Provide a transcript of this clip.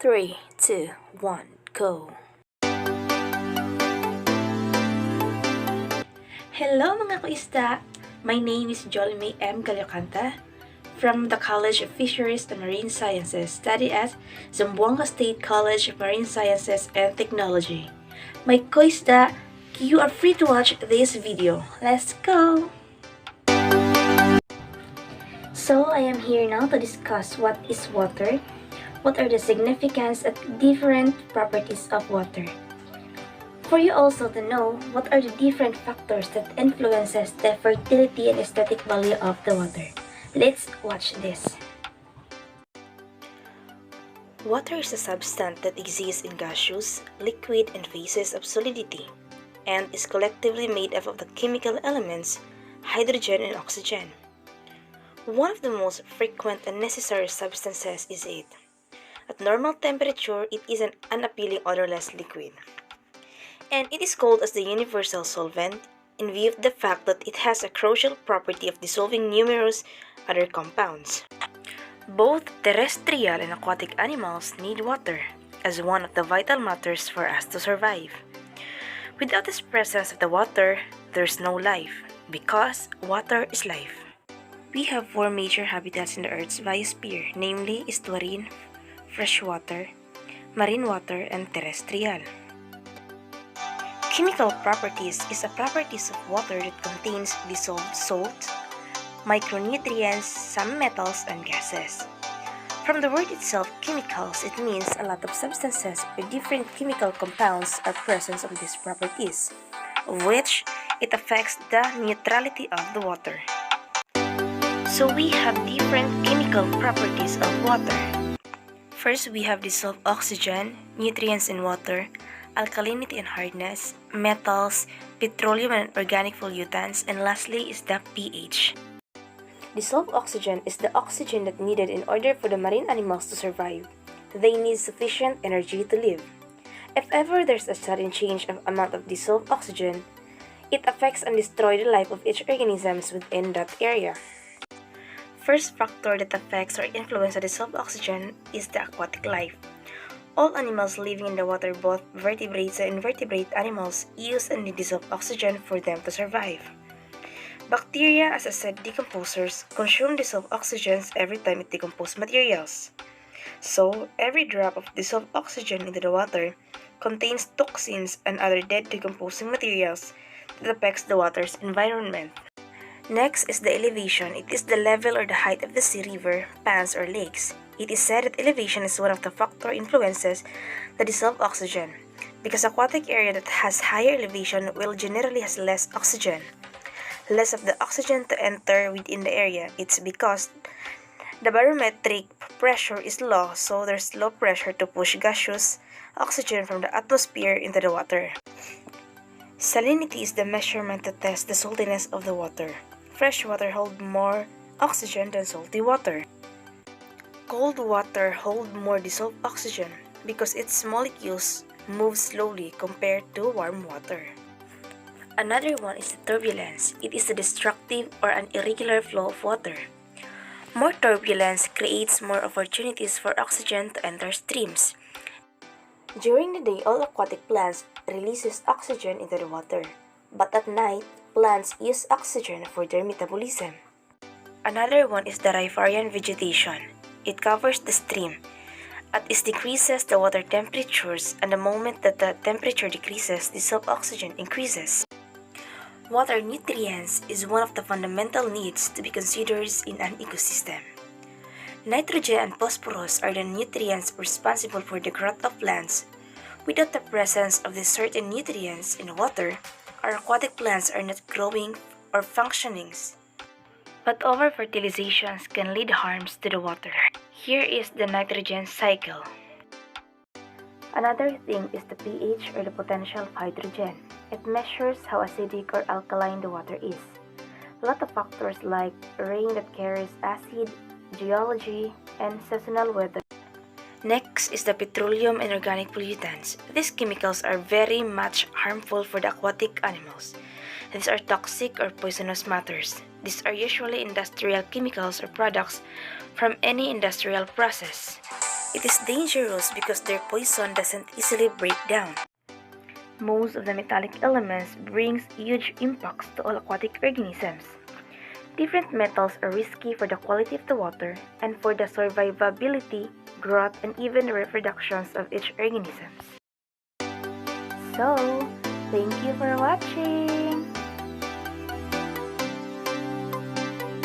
3, 2, 1, go! Hello mga kaista! My name is Jolly M. Galyocanta from the College of Fisheries and Marine Sciences, study at Zamboanga State College of Marine Sciences and Technology. My kaista, you are free to watch this video. Let's go! So I am here now to discuss what is water, what are the significance and different properties of water. For you also to know what are the different factors that influences the fertility and aesthetic value of the water. Let's watch this. Water is a substance that exists in gaseous, liquid, and phases of solidity, and is collectively made up of the chemical elements hydrogen and oxygen. One of the most frequent and necessary substances is it. At normal temperature, it is an unappealing odorless liquid. And it is called as the universal solvent in view of the fact that it has a crucial property of dissolving numerous other compounds. Both terrestrial and aquatic animals need water as one of the vital matters for us to survive. Without this presence of the water, there's no life, because water is life. We have four major habitats in the Earth's biosphere, namely estuarine, freshwater, marine water, and terrestrial. Chemical properties is a properties of water that contains dissolved salt, micronutrients, some metals, and gases. From the word itself, chemicals, it means a lot of substances with different chemical compounds are present of these properties, of which it affects the neutrality of the water. So we have different chemical properties of water. First, we have dissolved oxygen, nutrients in water, alkalinity and hardness, metals, petroleum and organic pollutants, and lastly is the pH. Dissolved oxygen is the oxygen that needed in order for the marine animals to survive. They need sufficient energy to live. If ever there's a sudden change of amount of dissolved oxygen, it affects and destroys the life of each organism within that area. First factor that affects or influences the dissolved oxygen is the aquatic life. All animals living in the water, both vertebrates and invertebrate animals, use and need dissolved oxygen for them to survive. Bacteria, as I said, decomposers, consume dissolved oxygens every time it decomposes materials. So, every drop of dissolved oxygen into the water contains toxins and other dead decomposing materials that affects the water's environment. Next is the elevation. It is the level or the height of the sea, river, ponds, or lakes. It is said that elevation is one of the factor influences the dissolved oxygen, because aquatic area that has higher elevation will generally has less oxygen. Less of the oxygen to enter within the area. It's because the barometric pressure is low, so there's low pressure to push gaseous oxygen from the atmosphere into the water. Salinity is the measurement to test the saltiness of the water. Fresh water holds more oxygen than salty water. Cold water holds more dissolved oxygen because its molecules move slowly compared to warm water. Another one is the turbulence. It is the destructive or an irregular flow of water. More turbulence creates more opportunities for oxygen to enter streams. During the day, all aquatic plants releases oxygen into the water, but at night, plants use oxygen for their metabolism. Another one is the riparian vegetation. It covers the stream. As it decreases the water temperatures, and the moment that the temperature decreases, dissolved oxygen increases. Water nutrients is one of the fundamental needs to be considered in an ecosystem. Nitrogen and phosphorus are the nutrients responsible for the growth of plants. Without the presence of these certain nutrients in water, our aquatic plants are not growing or functioning. But over-fertilizations can lead harms to the water. Here is the nitrogen cycle. Another thing is the pH or the potential of hydrogen. It measures how acidic or alkaline the water is. A lot of factors like rain that carries acid, geology, and seasonal weather. Next is the petroleum and organic pollutants. These chemicals are very much harmful for the aquatic animals. These are toxic or poisonous matters. These are usually industrial chemicals or products from any industrial process. It is dangerous because their poison doesn't easily break down. Most of the metallic elements brings huge impacts to all aquatic organisms. Different metals are risky for the quality of the water and for the survivability, growth, and even the reproductions of each organism. So, thank you for watching!